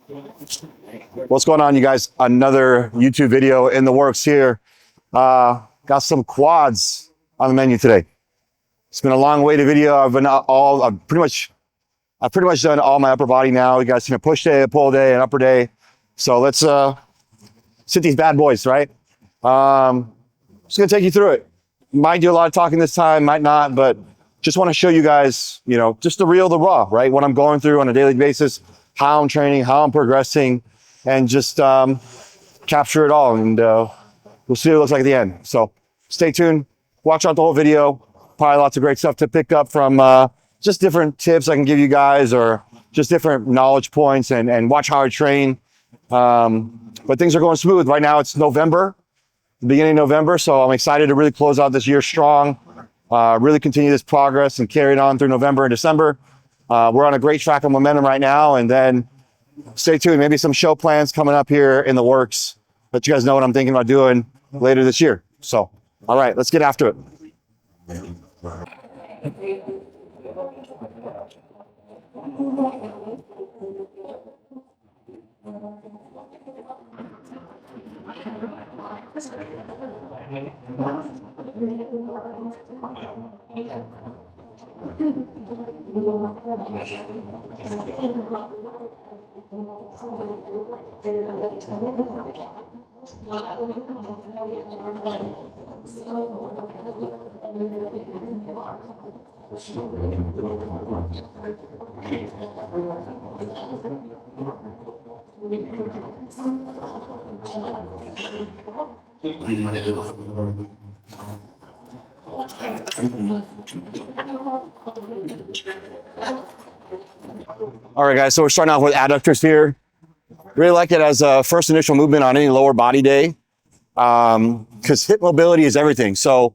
What's going on, you guys? Another YouTube video in the works here. Got some quads on the menu today. It's been a long waited video. I've pretty much done all my upper body now. You guys seen a push day, a pull day, an upper day. So let's sit these bad boys, right? Just gonna take you through it. Might do a lot of talking this time, might not, but just want to show you guys, just the real, the raw, right? What I'm going through on a daily basis, how I'm training, how I'm progressing, and just capture it all. And we'll see what it looks like at the end. So stay tuned, watch out the whole video. Probably lots of great stuff to pick up from just different tips I can give you guys, or just different knowledge points, and watch how I train. But things are going smooth. Right now it's November, the beginning of November. So I'm excited to really close out this year strong, really continue this progress and carry it on through November and December. We're on a great track of momentum right now, and then stay tuned. Maybe some show plans coming up here in the works. Let you guys know what I'm thinking about doing later this year. So, all right, let's get after it. All right, guys, so we're starting off with adductors here. Really like it as a first initial movement on any lower body day, because hip mobility is everything. So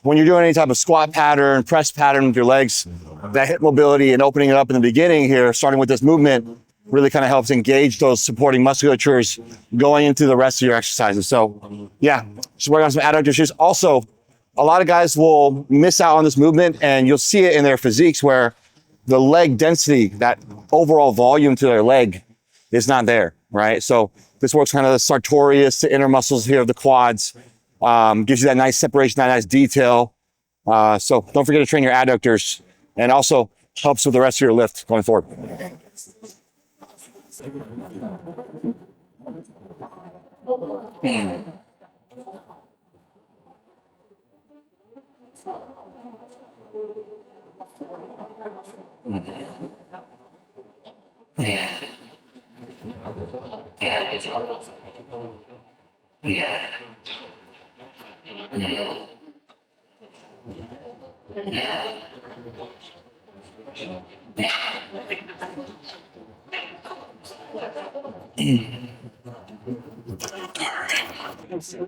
when you're doing any type of squat pattern, press pattern with your legs, that hip mobility and opening it up in the beginning here, starting with this movement, really kind of helps engage those supporting musculatures going into the rest of your exercises. So yeah, just work on some adductor shoes. Also, a lot of guys will miss out on this movement, and you'll see it in their physiques where the leg density, that overall volume to their leg, is not there, right? So this works kind of the sartorius to inner muscles here of the quads, gives you that nice separation, that nice detail. So don't forget to train your adductors, and also helps with the rest of your lift going forward.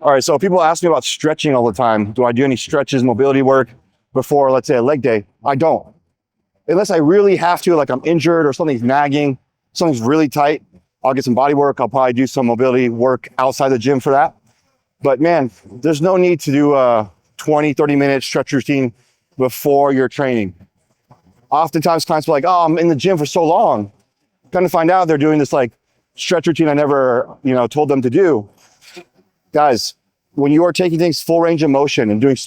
All right, so people ask me about stretching all the time. Do I do any stretches, mobility work before, let's say, a leg day? I don't. Unless I really have to, like I'm injured or something's nagging, something's really tight, I'll get some body work. I'll probably do some mobility work outside the gym for that. But man, there's no need to do a 20, 30-minute stretch routine before your training. Oftentimes clients are like, oh, I'm in the gym for so long. Kind of find out they're doing this like stretch routine I never, told them to do. Guys, when you are taking things full range of motion and doing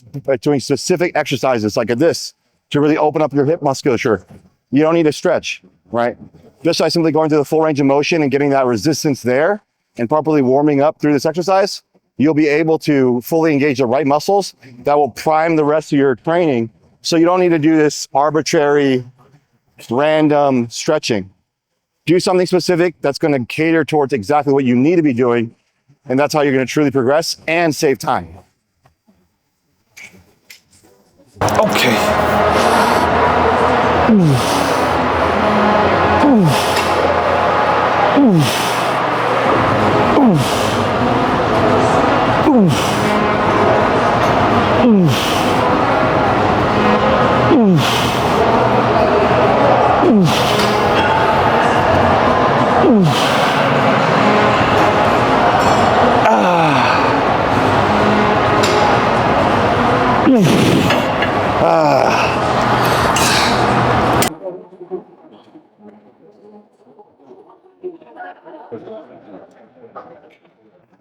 specific exercises like this to really open up your hip musculature, you don't need to stretch, right? Just by simply going through the full range of motion and getting that resistance there and properly warming up through this exercise, you'll be able to fully engage the right muscles that will prime the rest of your training. So you don't need to do this arbitrary, random stretching. Do something specific that's going to cater towards exactly what you need to be doing. And that's how you're going to truly progress and save time. Okay.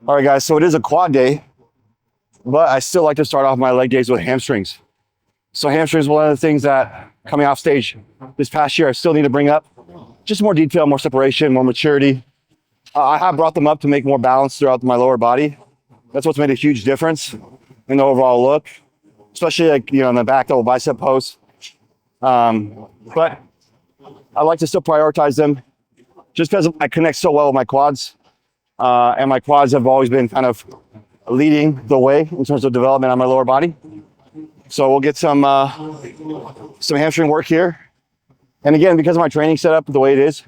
All right, guys, so it is a quad day, but I still like to start off my leg days with hamstrings. So hamstrings is one of the things that coming off stage this past year, I still need to bring up. Just more detail, more separation, more maturity. I have brought them up to make more balance throughout my lower body. That's what's made a huge difference in the overall look, especially like, you know, in the back double bicep pose. But I like to still prioritize them just because I connect so well with my quads. And my quads have always been kind of leading the way in terms of development on my lower body. So we'll get some hamstring work here. And again, because of my training setup the way it is,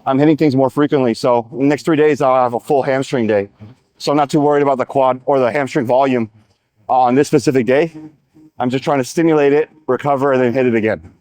I'm hitting things more frequently. So in the next 3 days, I'll have a full hamstring day. So I'm not too worried about the quad or the hamstring volume on this specific day. I'm just trying to stimulate it, recover, and then hit it again.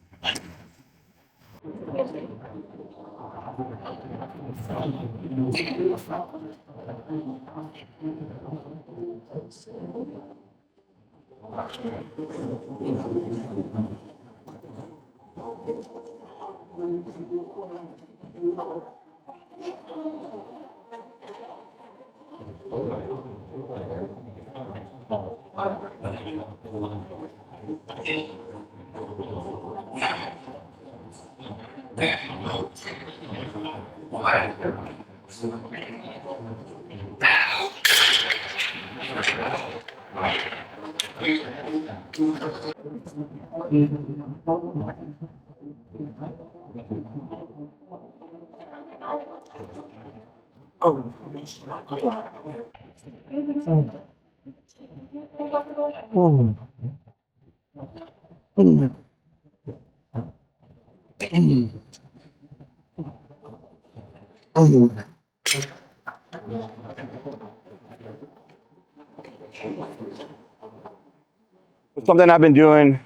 Something I've been doing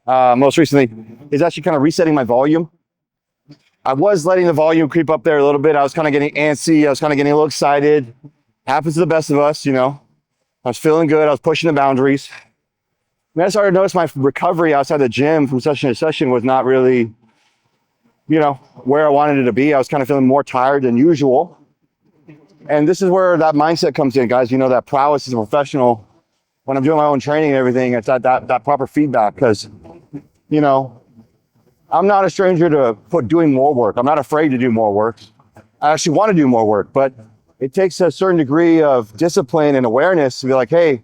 most recently is actually kind of resetting my volume. I was letting the volume creep up there a little bit. I was kind of getting antsy. I was kind of getting a little excited. Happens to the best of us, you know. I was feeling good. I was pushing the boundaries. Then I started to notice my recovery outside the gym from session to session was not really, you know, where I wanted it to be. I was kind of feeling more tired than usual. And this is where that mindset comes in, guys. You know, that prowess as a professional, when I'm doing my own training and everything, it's that proper feedback because, you know, I'm not a stranger to doing more work. I'm not afraid to do more work. I actually want to do more work, but it takes a certain degree of discipline and awareness to be like, hey,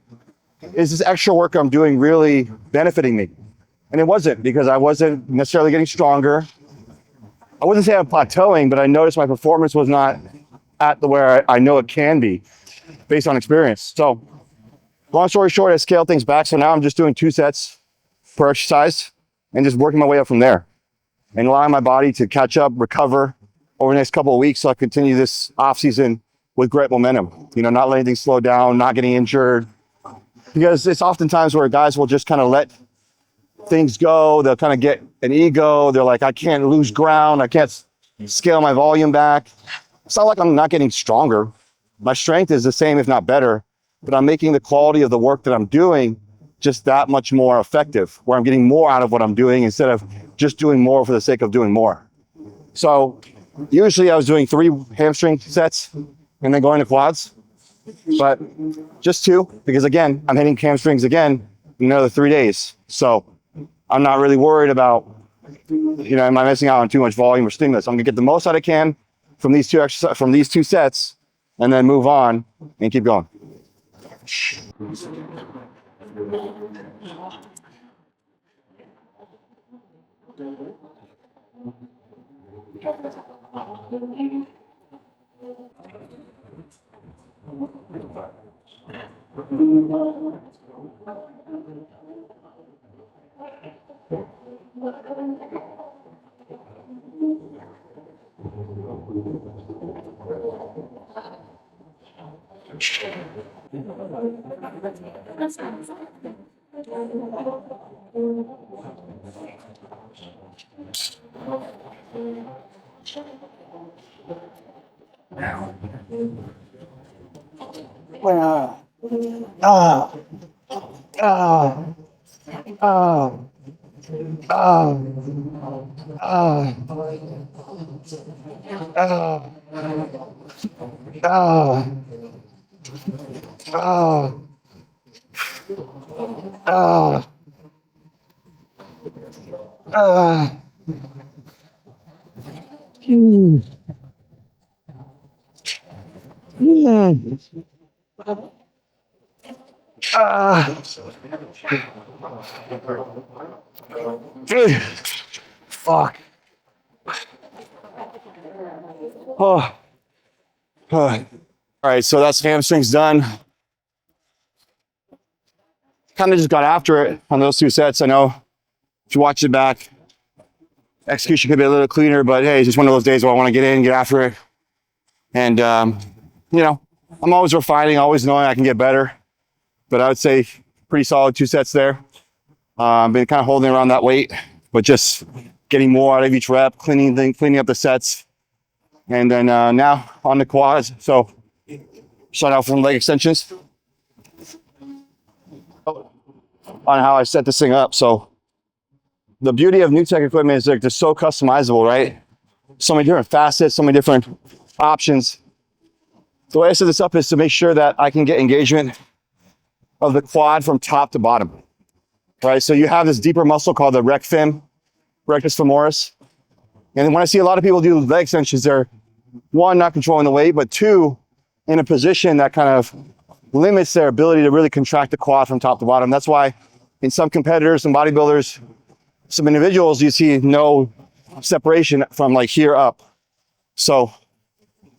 is this extra work I'm doing really benefiting me? And it wasn't, because I wasn't necessarily getting stronger. I wouldn't say I'm plateauing, but I noticed my performance was not at the where I know it can be based on experience. So long story short, I scaled things back. So now I'm just doing 2 sets per exercise and just working my way up from there and allowing my body to catch up, recover over the next couple of weeks. So I continue this off season with great momentum, you know, not letting things slow down, not getting injured, because it's oftentimes where guys will just kind of let things go. They'll kind of get an ego. They're like, I can't lose ground. I can't scale my volume back. It's not like I'm not getting stronger. My strength is the same, if not better, but I'm making the quality of the work that I'm doing just that much more effective, where I'm getting more out of what I'm doing instead of just doing more for the sake of doing more. So usually I was doing 3 hamstring sets and then going to quads, but just 2, because again, I'm hitting hamstrings again in another 3 days. So I'm not really worried about, you know, am I missing out on too much volume or stimulus? I'm gonna get the most out I can from these 2 sets and then move on and keep going. Ah, ah, ah, ah. Mm, mm, ah. Dude, fuck. Oh, oh. All right, so that's hamstrings done. Kind of just got after it on those 2 sets. I know if you watch it back, execution could be a little cleaner, but hey, it's just one of those days where I want to get in, get after it. And, you know, I'm always refining, always knowing I can get better. But I would say pretty solid 2 sets there. Been kind of holding around that weight, but just getting more out of each rep, cleaning up the sets. And then now on the quads. So start out from leg extensions on how I set this thing up. So the beauty of NewTech equipment is like they're so customizable, right? So many different facets, so many different options. The way I set this up is to make sure that I can get engagement of the quad from top to bottom, right? So you have this deeper muscle called the rectus femoris. And when I see a lot of people do leg extensions, they're one, not controlling the weight, but two, in a position that kind of limits their ability to really contract the quad from top to bottom. That's why in some competitors, some bodybuilders, some individuals, you see no separation from like here up. So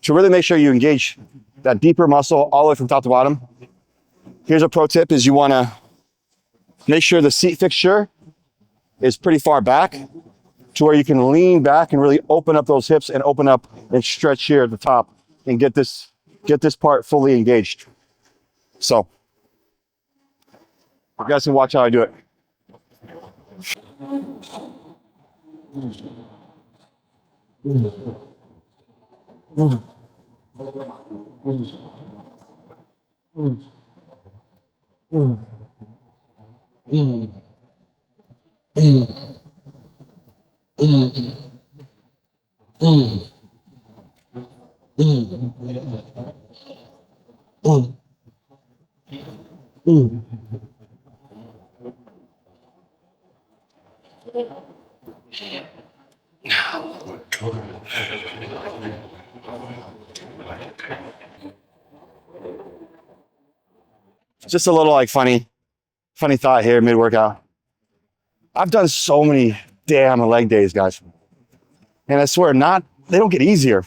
to really make sure you engage that deeper muscle all the way from top to bottom, here's a pro tip is you want to make sure the seat fixture is pretty far back to where you can lean back and really open up those hips and open up and stretch here at the top and get this part fully engaged. So you guys can watch how I do it. Just a little like funny thought here mid-workout. I've done so many damn leg days, guys. And I swear they don't get easier.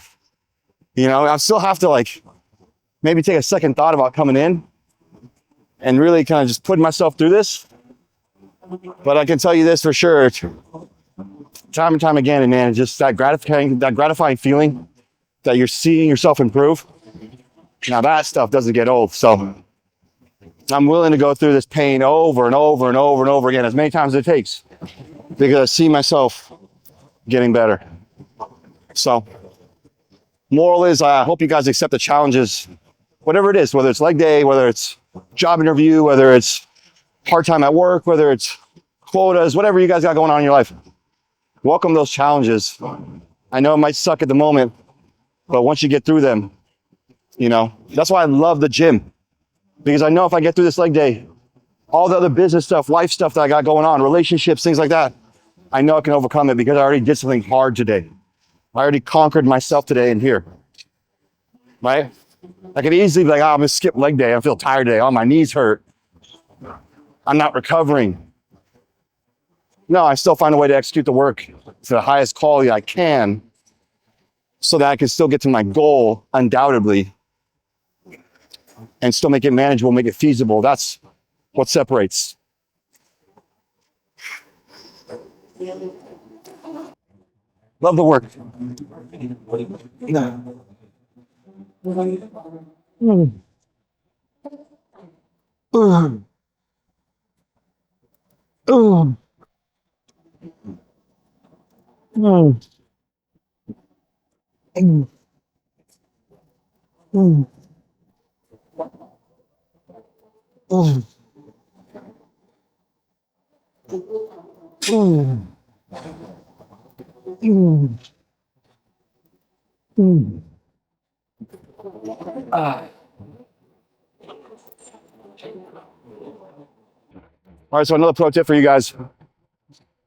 You know, I still have to like maybe take a second thought about coming in and really kind of just putting myself through this. But I can tell you this for sure, time and time again, and man, just that gratifying feeling that you're seeing yourself improve. Now that stuff doesn't get old. So I'm willing to go through this pain over and over and over and over again, as many times as it takes, because I see myself getting better. So moral is, I hope you guys accept the challenges, whatever it is, whether it's leg day, whether it's job interview, whether it's part-time at work, whether it's quotas, whatever you guys got going on in your life. Welcome those challenges. I know it might suck at the moment, but once you get through them, you know, that's why I love the gym. Because I know if I get through this leg day, all the other business stuff, life stuff that I got going on, relationships, things like that, I know I can overcome it because I already did something hard today. I already conquered myself today in here, right? I could easily be like, oh, I'm gonna skip leg day. I feel tired today. Oh, my knees hurt. I'm not recovering. No, I still find a way to execute the work to the highest quality I can so that I can still get to my goal, undoubtedly, and still make it manageable, make it feasible. That's what separates. Love the work. All right, so another pro tip for you guys.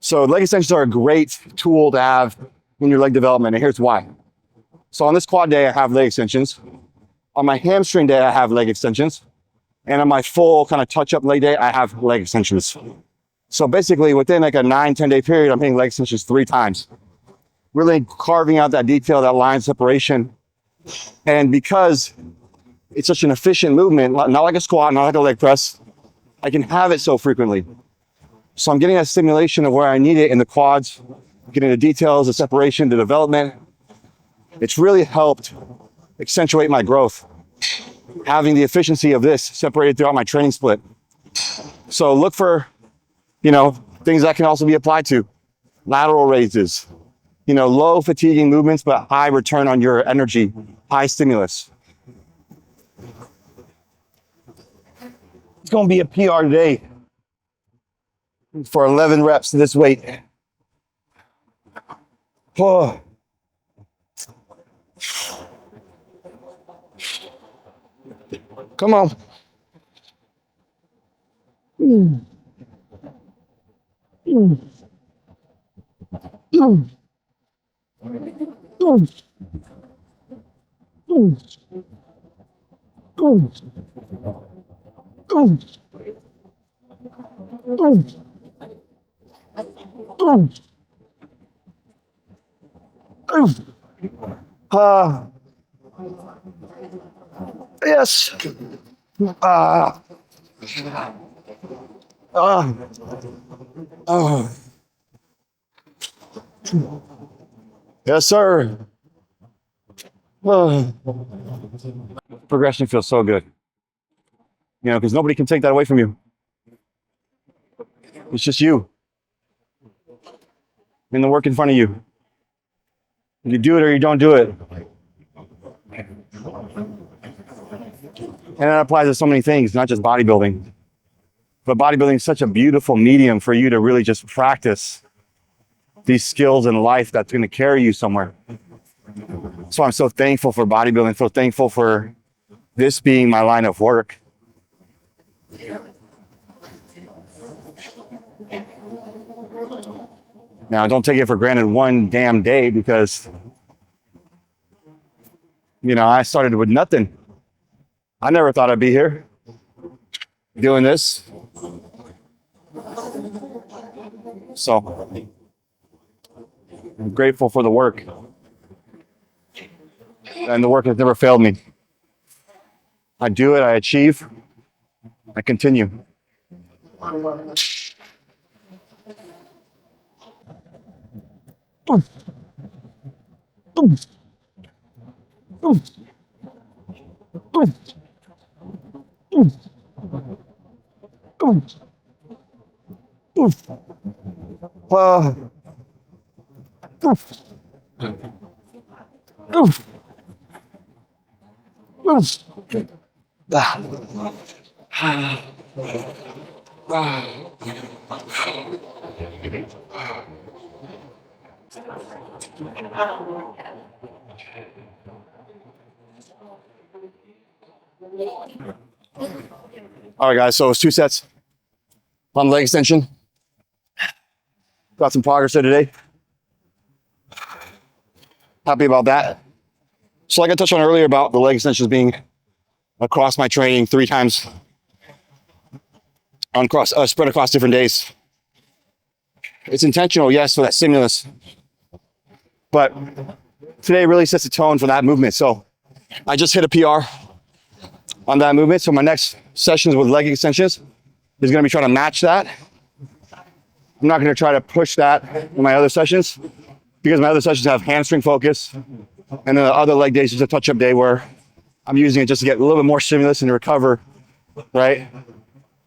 So leg extensions are a great tool to have in your leg development, and here's why. So on this quad day, I have leg extensions. On my hamstring day, I have leg extensions. And on my full kind of touch-up leg day, I have leg extensions. So basically, within like a 9-10 day period, I'm hitting leg extensions 3 times. Really carving out that detail, that line separation. And because it's such an efficient movement, not like a squat, not like a leg press, I can have it so frequently. So I'm getting that stimulation of where I need it in the quads, getting the details, the separation, the development. It's really helped accentuate my growth, having the efficiency of this separated throughout my training split. So look for, things that can also be applied to. Lateral raises, low fatiguing movements, but high return on your energy, high stimulus. It's going to be a PR today for 11 reps to this weight. Oh. Come on. Yes. Yes, sir. Progression feels so good. Because nobody can take that away from you. It's just you and the work in front of you. You do it or you don't do it. And that applies to so many things, not just bodybuilding. But bodybuilding is such a beautiful medium for you to really just practice these skills in life that's going to carry you somewhere. So I'm so thankful for bodybuilding, so thankful for this being my line of work. Now, don't take it for granted one damn day because, I started with nothing. I never thought I'd be here doing this. So I'm grateful for the work. And the work has never failed me. I do it, I achieve, I continue. All right, guys, so it's 2 sets on leg extension. Got some progress there today. Happy about that. So like I touched on earlier about the leg extensions being across my training 3 times spread across different days. It's intentional, yes, for that stimulus. But today really sets the tone for that movement. So I just hit a PR on that movement. So my next sessions with leg extensions is going to be trying to match that. I'm not going to try to push that in my other sessions because my other sessions have hamstring focus. And then the other leg days is a touch-up day where I'm using it just to get a little bit more stimulus and to recover, right?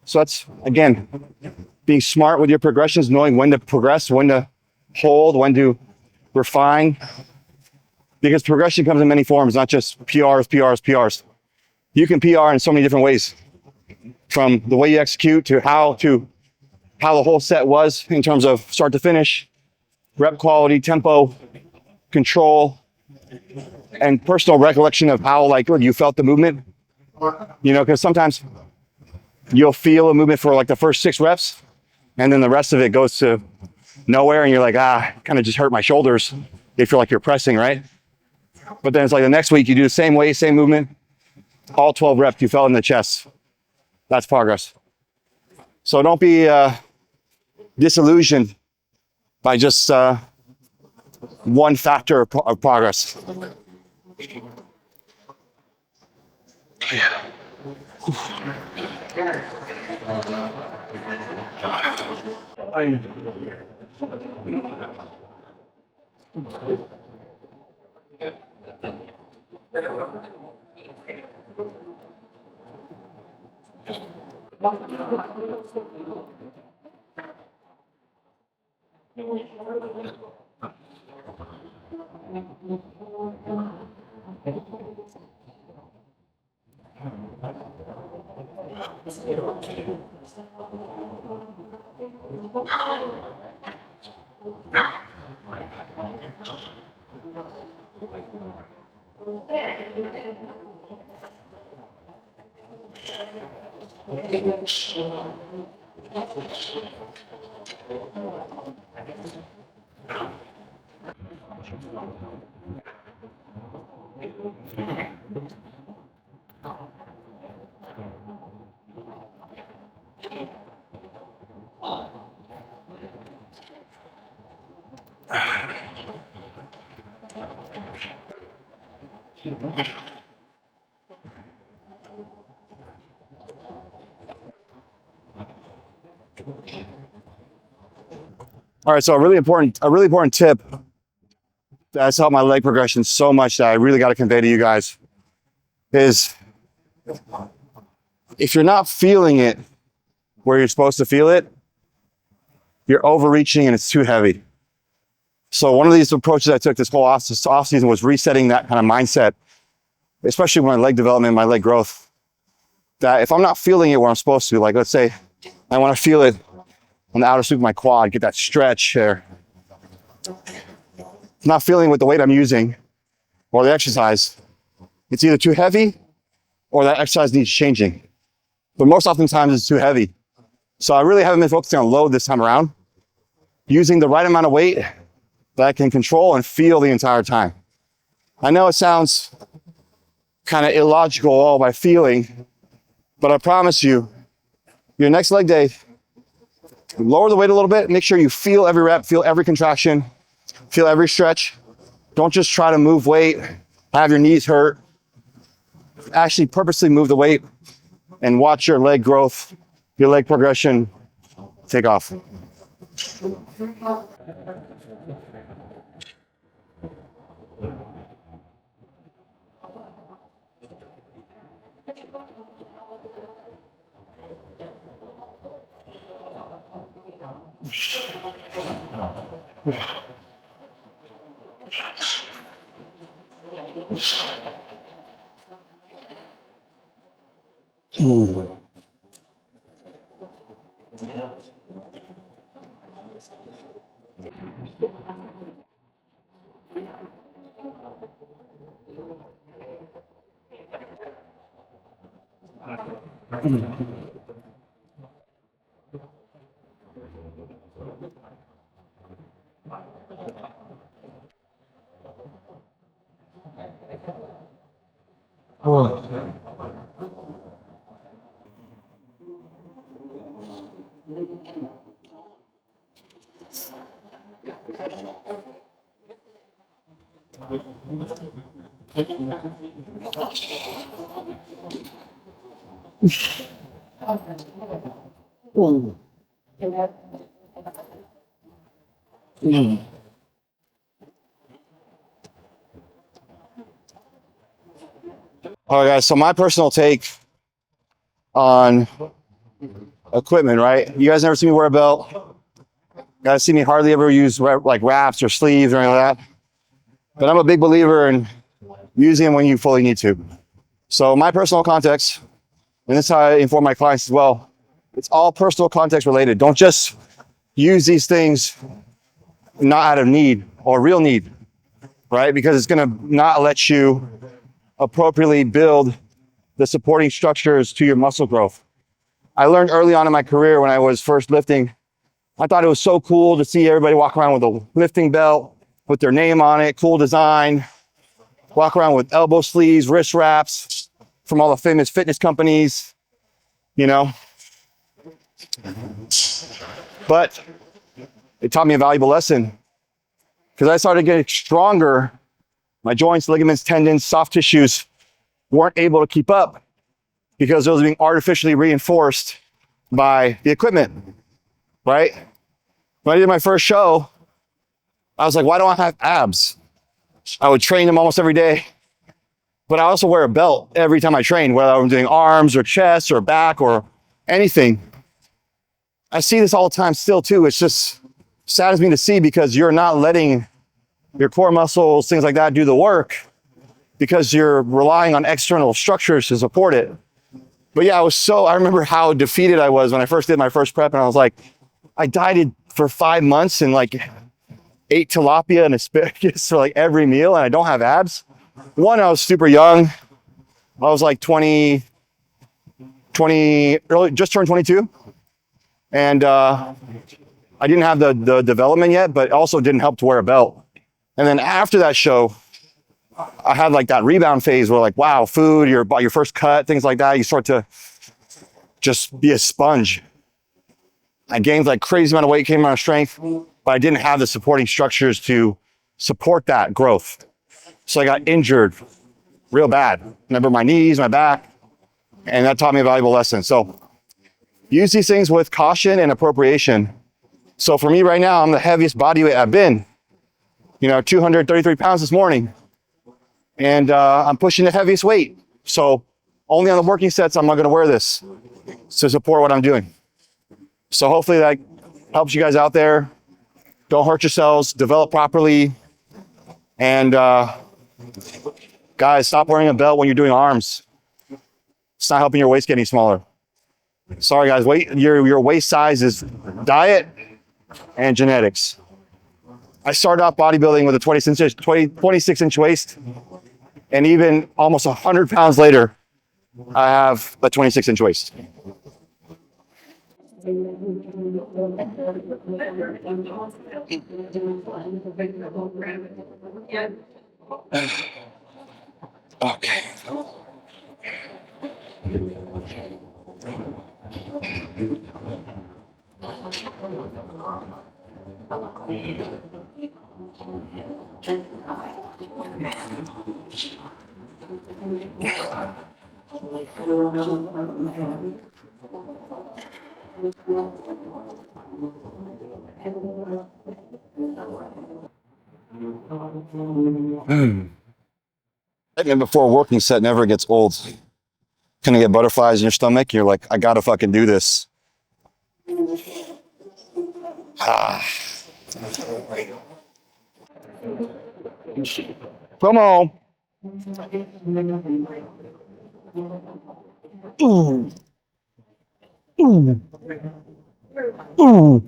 So that's, again, being smart with your progressions, knowing when to progress, when to hold, when to refine. Because progression comes in many forms, not just PRs. You can PR in so many different ways, from the way you execute to how the whole set was in terms of start to finish, rep quality, tempo, control, and personal recollection of how like you felt the movement. You know, because sometimes you'll feel a movement for like the first 6 reps, and then the rest of it goes to nowhere, and you're like, kind of just hurt my shoulders if you're like you're pressing, right? But then it's like the next week you do the same way, same movement, all 12 reps, you felt in the chest. That's progress. So don't be disillusioned by just one factor of progress. All right, so a really important tip that's helped my leg progression so much that I really got to convey to you guys is if you're not feeling it where you're supposed to feel it, you're overreaching and it's too heavy. So one of these approaches I took this whole off season was resetting that kind of mindset, especially with my leg development, my leg growth, that if I'm not feeling it where I'm supposed to, like let's say I want to feel it on the outer sweep of my quad, get that stretch there. Not feeling with the weight I'm using or the exercise, it's either too heavy or that exercise needs changing. But most oftentimes it's too heavy. So I really haven't been focusing on load this time around, using the right amount of weight that I can control and feel the entire time. I know it sounds kind of illogical all by feeling, but I promise you, your next leg day, lower the weight a little bit, make sure you feel every rep, feel every contraction, feel every stretch. Don't just try to move weight, have your knees hurt. Actually purposely move the weight and watch your leg growth, your leg progression take off. All right, guys, so my personal take on equipment, right? You guys never see me wear a belt. You guys see me hardly ever use like wraps or sleeves or anything like that. But I'm a big believer in using them when you fully need to. So my personal context, and this is how I inform my clients as well, it's all personal context related. Don't just use these things not out of need or real need. right? Because it's going to not let you appropriately build the supporting structures to your muscle growth. I learned early on in my career when I was first lifting, I thought it was so cool to see everybody walk around with a lifting belt with their name on it, cool design, walk around with elbow sleeves, wrist wraps from all the famous fitness companies, you know. But it taught me a valuable lesson because I started getting stronger. My joints, ligaments, tendons, soft tissues weren't able to keep up because it was being artificially reinforced by the equipment, right? When I did my first show, I was like, why don't I have abs? I would train them almost every day, but I also wear a belt every time I train, whether I'm doing arms or chest or back or anything. I see this all the time still too. It's just saddens me to see because you're not letting your core muscles, things like that, do the work because you're relying on external structures to support it. But yeah, I remember how defeated I was when I first did my first prep, and I was like, I dieted for 5 months and like ate tilapia and asparagus for like every meal, and I don't have abs. One, I was super young. I was like 20, early, just turned 22. And I didn't have the development yet, but also didn't help to wear a belt. And then after that show, I had like that rebound phase where like, wow, food, your first cut, things like that, you start to just be a sponge. I gained like crazy amount of weight, came amount of strength, but I didn't have the supporting structures to support that growth. So I got injured real bad. Remember my knees, my back, and that taught me a valuable lesson. So use these things with caution and appropriation. So for me right now, I'm the heaviest body weight I've been, 233 pounds this morning. And I'm pushing the heaviest weight. So only on the working sets, I'm not gonna wear this to support what I'm doing. So hopefully that helps you guys out there. Don't hurt yourselves, develop properly. And guys, stop wearing a belt when you're doing arms. It's not helping your waist get any smaller. Sorry guys, your waist size is diet and genetics. I started off bodybuilding with a 26-inch waist, and even almost 100 pounds later, I have a 26-inch waist. Okay. And before a working set never gets old. Kind of get butterflies in your stomach. You're like, I gotta fucking do this. Come on. Ooh. Ooh. Ooh. Ooh.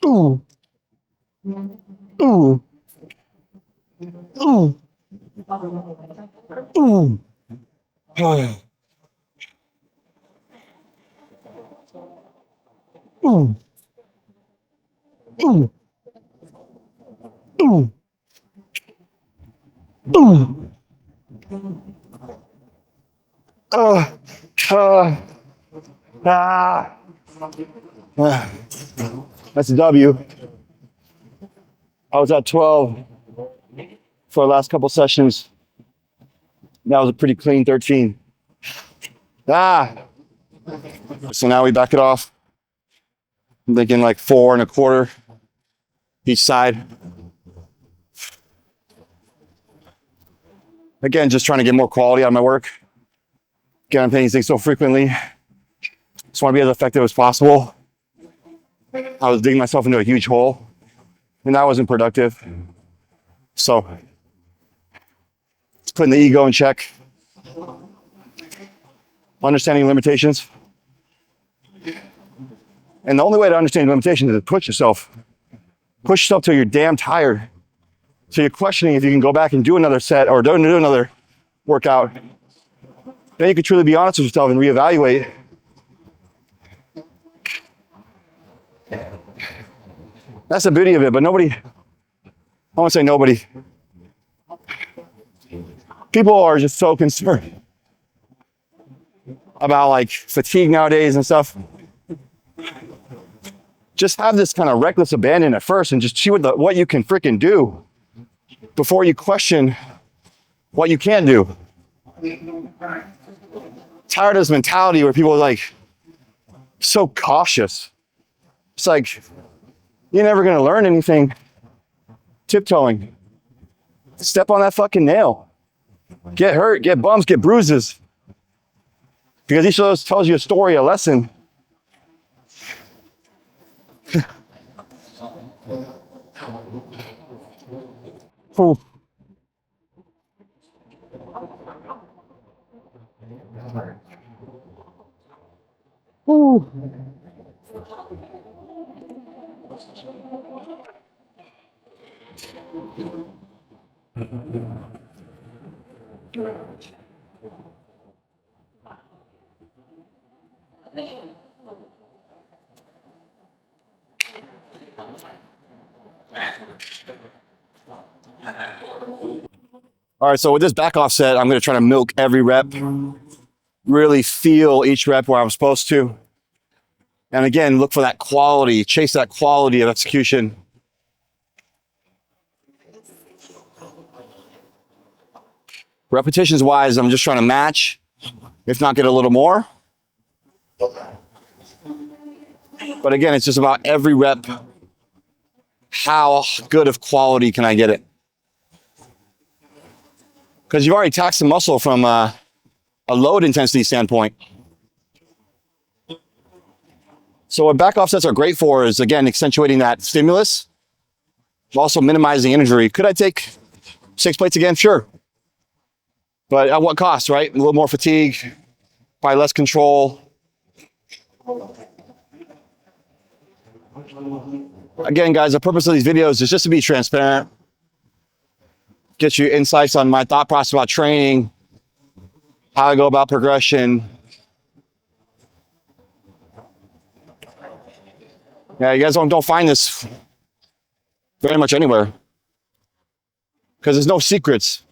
Ooh. Ooh. Ooh. Ooh. Ooh. Ooh. Ooh. Ooh. That's a W. I was at 12 for the last couple sessions. That was a pretty clean 13. So now we back it off. I'm thinking like 4 1/4 each side. Again, just trying to get more quality out of my work. Again, I'm painting things so frequently. Just want to be as effective as possible. I was digging myself into a huge hole, and that wasn't productive. So, just putting the ego in check. Understanding limitations. And the only way to understand limitations is to push yourself. Push yourself till you're damn tired. So you're questioning if you can go back and do another set or do another workout. Then you can truly be honest with yourself and reevaluate. That's the beauty of it, but nobody, I won't say nobody. People are just so concerned about like fatigue nowadays and stuff. Just have this kind of reckless abandon at first and just see what you can freaking do before you question what you can't do. Tired of this mentality where people are like so cautious. It's like, you're never gonna learn anything tiptoeing. Step on that fucking nail. Get hurt, get bumps, get bruises. Because each of those tells you a story, a lesson. Ooh. Ooh. All right, so with this back off set, I'm going to try to milk every rep, really feel each rep where I'm supposed to. And again, look for that quality, chase that quality of execution. Repetitions wise, I'm just trying to match, if not get a little more. But again, it's just about every rep. How good of quality can I get it? Because you've already taxed the muscle from a load intensity standpoint. So what back off sets are great for is, again, accentuating that stimulus, also minimizing injury. Could I take 6 plates again? Sure. But at what cost, right? A little more fatigue, probably less control. Again, guys, the purpose of these videos is just to be transparent, get you insights on my thought process about training, how I go about progression. Yeah, you guys don't find this very much anywhere because there's no secrets.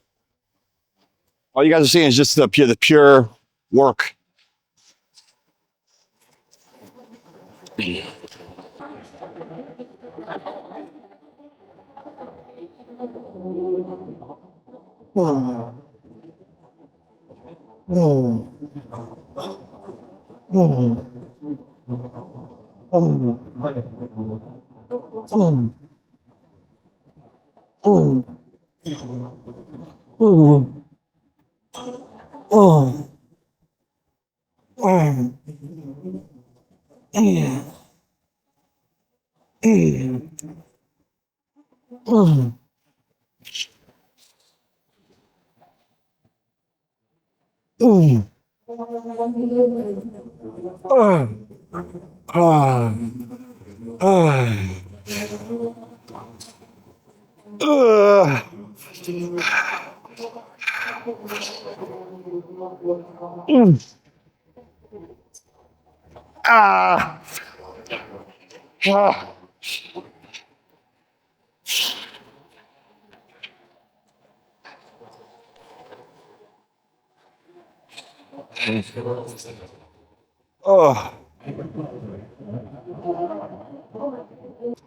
All you guys are seeing is just the pure work.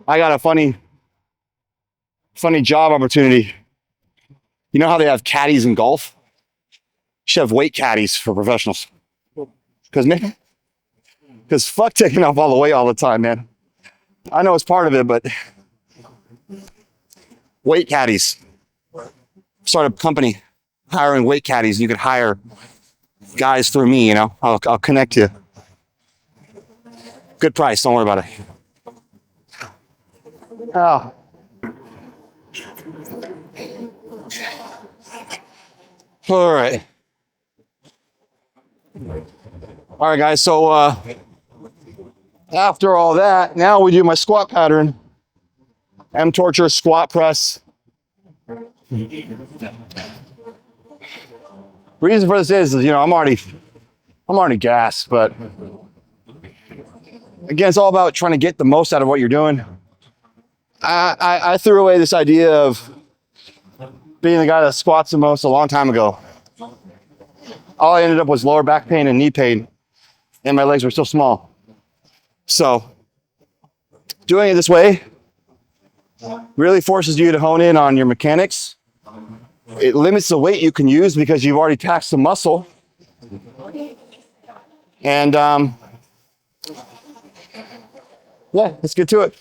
I got a funny job opportunity. You know how they have caddies in golf? You should have weight caddies for professionals. Because fuck taking off all the weight all the time, man. I know it's part of it, but weight caddies. Start a company hiring weight caddies. You could hire guys through me, you know. I'll connect you. Good price, don't worry about it. Oh. All right. All right, guys, so after all that, now we do my squat pattern. M-torture, squat press. Reason for this is, you know, I'm already gassed, but again, it's all about trying to get the most out of what you're doing. I threw away this idea of being the guy that squats the most a long time ago. All I ended up was lower back pain and knee pain, and my legs were still small. So doing it this way really forces you to hone in on your mechanics. It limits the weight you can use because you've already taxed the muscle. And yeah, let's get to it.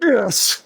Yes.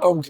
Ooh.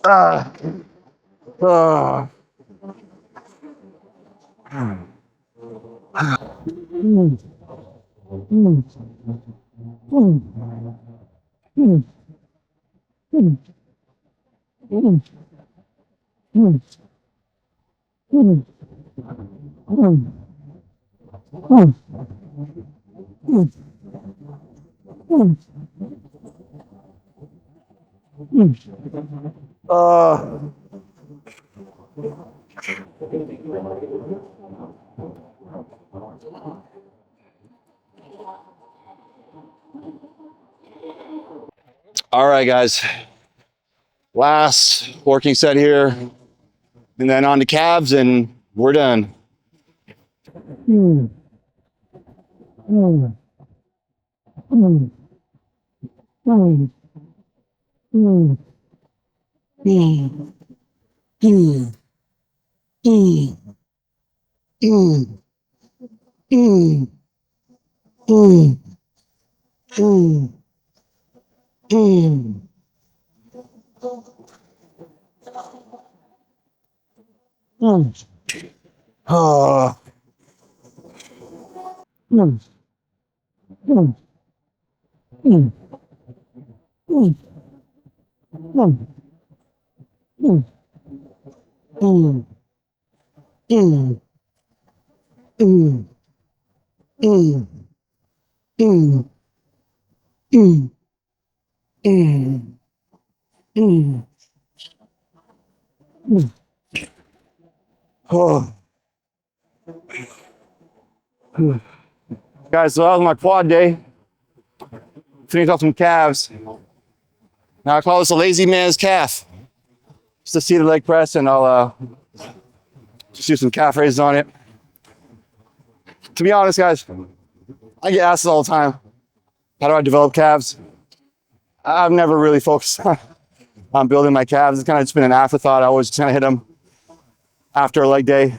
Ah, ah. Uh, all right, guys. Last working set here, and then on to calves, and we're done. Oh. Oh. Guys, so that was my quad day. Finished off some calves. Now I call this a lazy man's calf. Just a seated leg press, and I'll just do some calf raises on it. To be honest, guys, I get asked all the time, how do I develop calves? I've never really focused on building my calves. It's kind of just been an afterthought. I always just kind of hit them after a leg day.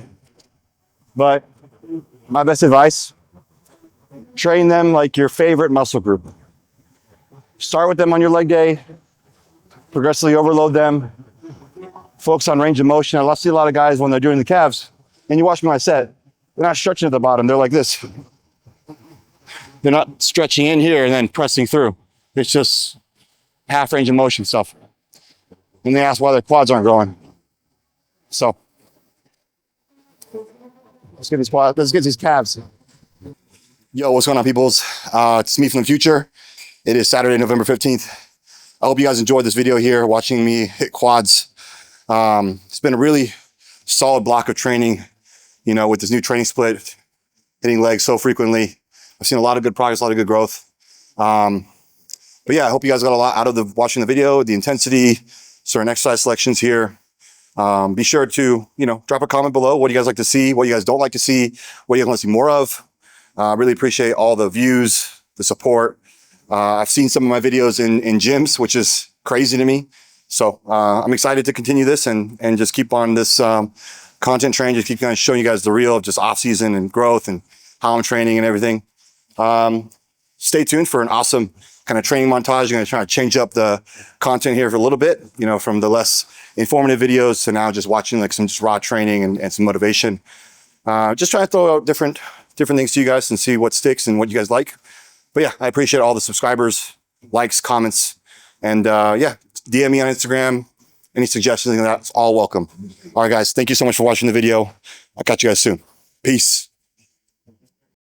But my best advice, train them like your favorite muscle group. Start with them on your leg day, progressively overload them, focus on range of motion. I see a lot of guys when they're doing the calves, and you watch me when I set, they're not stretching at the bottom. They're like this. They're not stretching in here and then pressing through. It's just half range of motion stuff. And they ask why their quads aren't growing. So let's get these calves. Yo, what's going on, peoples? It's me from the future. It is Saturday, November 15th. I hope you guys enjoyed this video here, watching me hit quads. It's been a really solid block of training, you know, with this new training split, hitting legs so frequently. I've seen a lot of good progress, a lot of good growth. But yeah, I hope you guys got a lot out of watching the video, the intensity, certain exercise selections here. Be sure to, you know, drop a comment below. What do you guys like to see? What you guys don't like to see? What do you guys want to see more of? Really appreciate all the views, the support. I've seen some of my videos in gyms, which is crazy to me. So I'm excited to continue this and just keep on this content train, just keep kind of showing you guys the real of just off season and growth and how I'm training and everything. Stay tuned for an awesome kind of training montage. I'm going to try to change up the content here for a little bit, you know, from the less informative videos to now just watching like some just raw training and some motivation. Just trying to throw out different things to you guys and see what sticks and what you guys like. But yeah, I appreciate all the subscribers, likes, comments, and yeah, DM me on Instagram, any suggestions, that's all welcome. All right, guys, thank you so much for watching the video. I'll catch you guys soon. Peace.